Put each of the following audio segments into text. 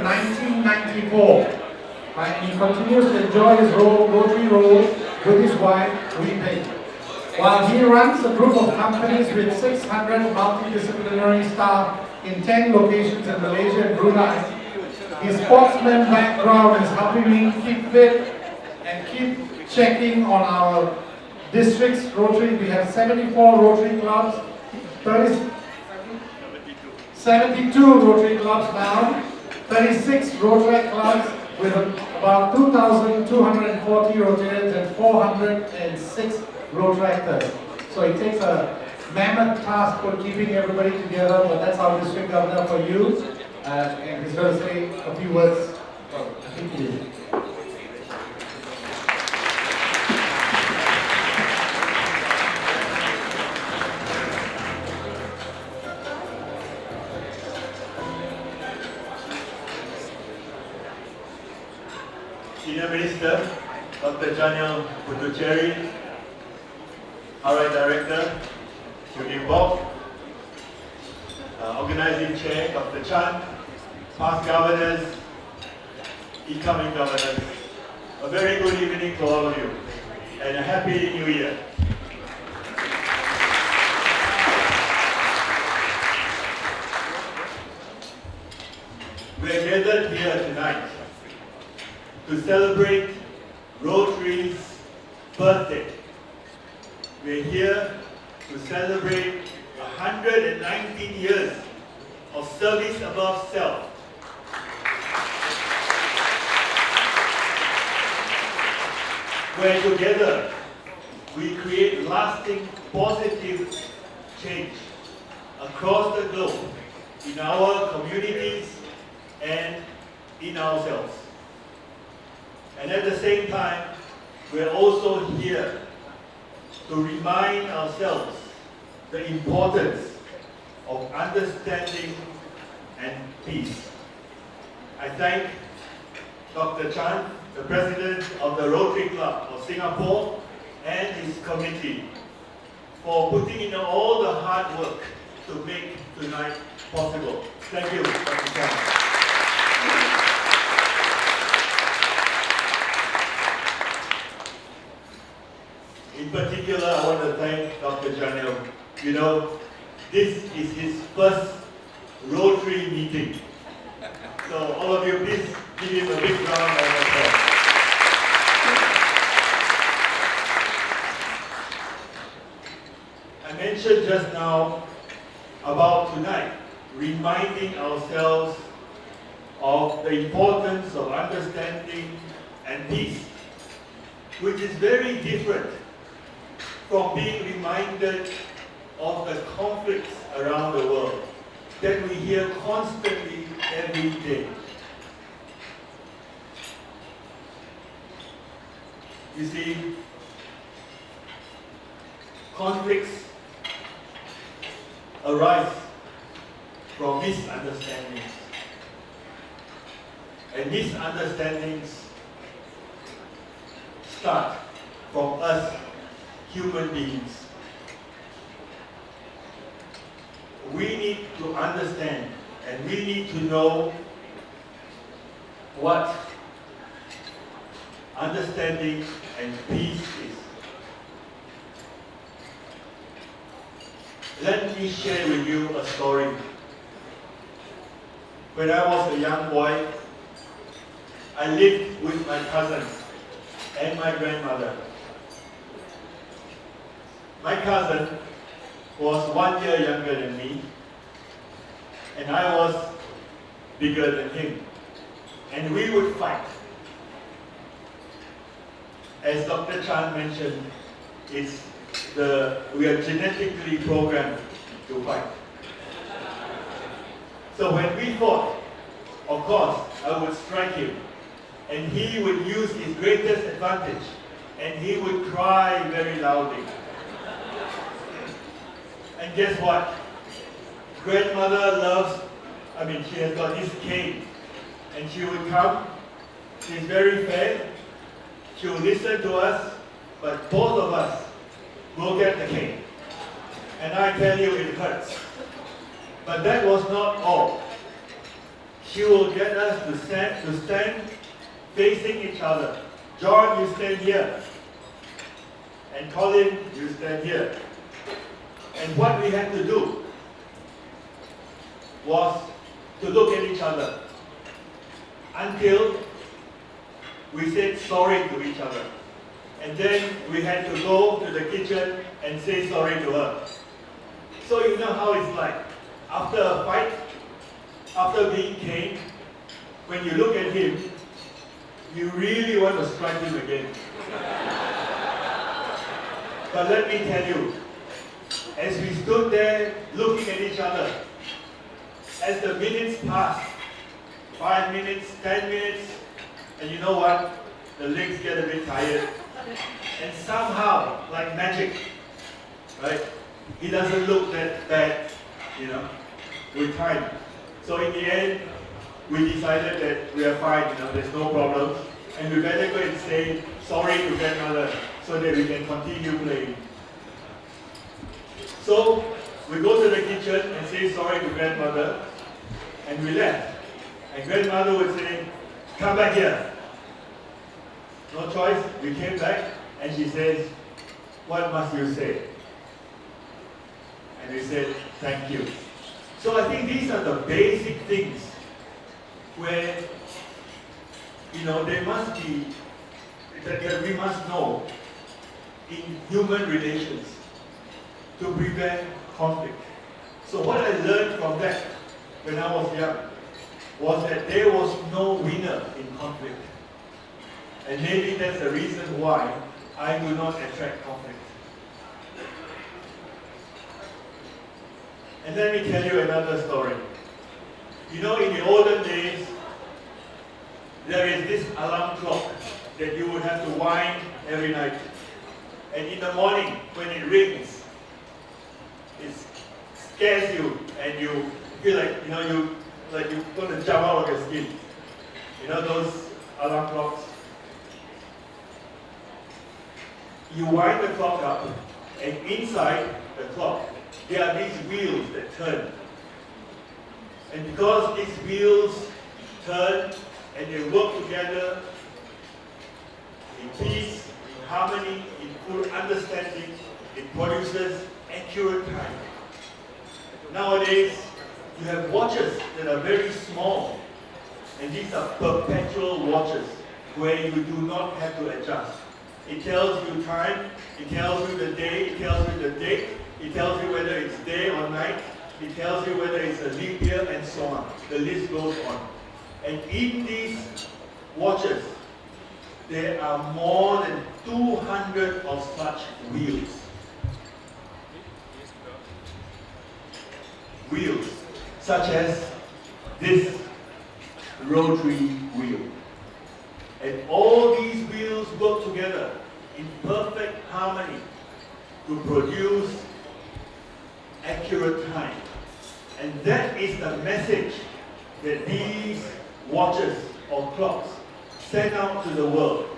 1994. And he continues to enjoy his Rotary role with his wife, WUPD. While he runs a group of companies with 600 multidisciplinary staff in 10 locations in Malaysia and Brunei, his sportsman background is helping me keep fit and keep checking on our district's Rotary. We have 74 Rotary clubs, 72 Rotary clubs now, 36 Rotary clubs with about 2,240 Rotarians and 406 Rotaractors. So it takes a mammoth task for keeping everybody together, but that's our district governor for you. And he's going to say a few words. Thank you. Senior Minister, Dr. Janil Puducherry, RI Director, Judy Bob, Organizing Chair, Dr. Chan, past governors, incoming governors. A very good evening to all of you, and a happy New Year. We are gathered here tonight to celebrate Rotary's birthday. We're here to celebrate 119 years of service above self. Where together we create lasting positive change across the globe in our communities and in ourselves. And at the same time, we're also here to remind ourselves the importance of understanding and peace. I thank Dr. Chan, the President of the Rotary Club of Singapore, and his committee for putting in all the hard work to make tonight possible. Thank you, Dr. Chan. In particular, I want to thank Dr. Janil. You know, this is his first Rotary meeting. So all of you, please give him a big round of applause. I mentioned just now about tonight, reminding ourselves of the importance of understanding and peace, which is very different from being reminded of the conflicts around the world that we hear constantly every day. You see, conflicts arise from misunderstandings. And misunderstandings start from us human beings. We need to understand and we need to know what understanding and peace is. Let me share with you a story. When I was a young boy, I lived with my cousin and my grandmother. My cousin was 1 year younger than me, and I was bigger than him. And we would fight. As Dr. Chan mentioned, we are genetically programmed to fight. So when we fought, of course, I would strike him, and he would use his greatest advantage, and he would cry very loudly. And guess what? Grandmother she has got this cane, and she would come. She's very fair. She will listen to us, but both of us will get the cane. And I tell you, it hurts. But that was not all. she will get us to stand facing each other. John, you stand here. And Colin, you stand here. And what we had to do was to look at each other until we said sorry to each other. And then we had to go to the kitchen and say sorry to her. So you know how it's like. After a fight, after being caned, when you look at him, you really want to strike him again. But let me tell you, as we stood there looking at each other, as the minutes passed, 5 minutes, 10 minutes, and you know what? The legs get a bit tired. And somehow, like magic, right? He doesn't look that bad, you know, with time. So in the end, we decided that we are fine, you know, there's no problem. And we better go and say sorry to grandmother so that we can continue playing. So we go to the kitchen and say sorry to grandmother, and we left. And grandmother would say, come back here. No choice, we came back, and she says, what must you say? And we said, thank you. So I think these are the basic things where, you know, there must be, that we must know in human relations to prevent conflict. So what I learned from that when I was young was that there was no winner in conflict. And maybe that's the reason why I do not attract conflict. And let me tell you another story. You know, in the olden days, there is this alarm clock that you would have to wind every night. And in the morning, when it rings, it scares you and you feel like, you know, you're going to jump out of your skin. You know those alarm clocks? You wind the clock up, and inside the clock, there are these wheels that turn. And because these wheels turn and they work together in peace, in harmony, in full understanding, it produces accurate time. Nowadays, you have watches that are very small, and these are perpetual watches where you do not have to adjust. It tells you time, it tells you the day, it tells you the date, it tells you whether it's day or night, it tells you whether it's a leap year, and so on. The list goes on. And in these watches, there are more than 200 of such wheels. Wheels, such as this rotary wheel. And all these wheels work together in perfect harmony to produce accurate time. And that is the message that these watches or clocks send out to the world,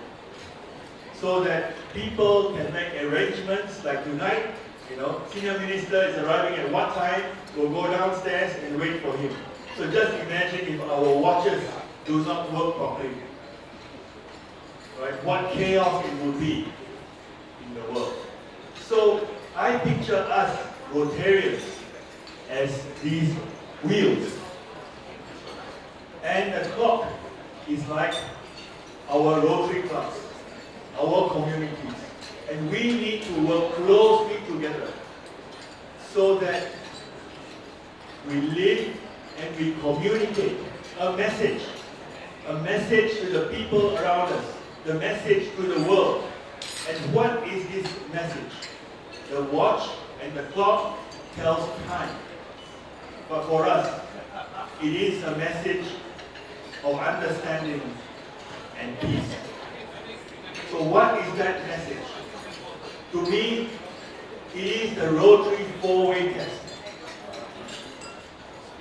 so that people can make arrangements like tonight. You know, senior minister is arriving at what time, we'll go downstairs and wait for him. So just imagine if our watches do not work properly. Right? What chaos it would be in the world. So I picture us Rotarians as these wheels. And the clock is like our Rotary clubs, our communities. And we need to work closely together so that we live and we communicate a message to the people around us, the message to the world. And what is this message? The watch and the clock tells time. But for us, it is a message of understanding and peace. So what is that message? To me, it is the Rotary four-way test.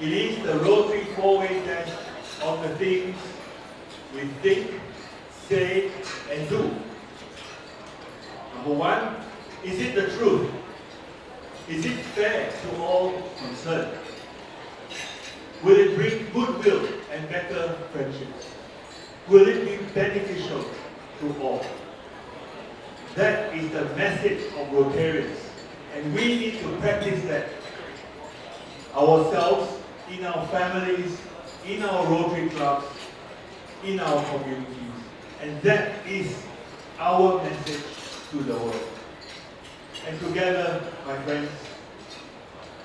It is the Rotary four-way test of the things we think, say, and do. Number one, is it the truth? Is it fair to all concerned? Will it bring goodwill and better friendships? Will it be beneficial to all? That is the message of Rotarians, and we need to practice that ourselves, in our families, in our Rotary clubs, in our communities. And that is our message to the world. And together, my friends,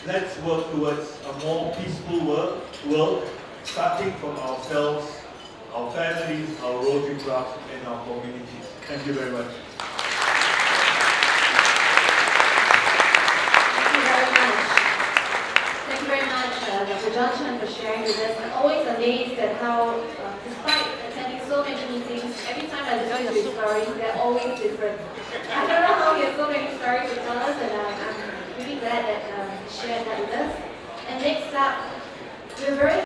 let's work towards a more peaceful world, starting from ourselves, our families, our Rotary clubs, and our communities. Thank you very much. Thank you very much, Dr. Johnson, for sharing with us. I'm always amazed at how, despite attending so many meetings, every time I listen to his stories, they're always different. I don't know how he has so many stories to tell us, and I'm really glad that he shared that with us. And next up, we're very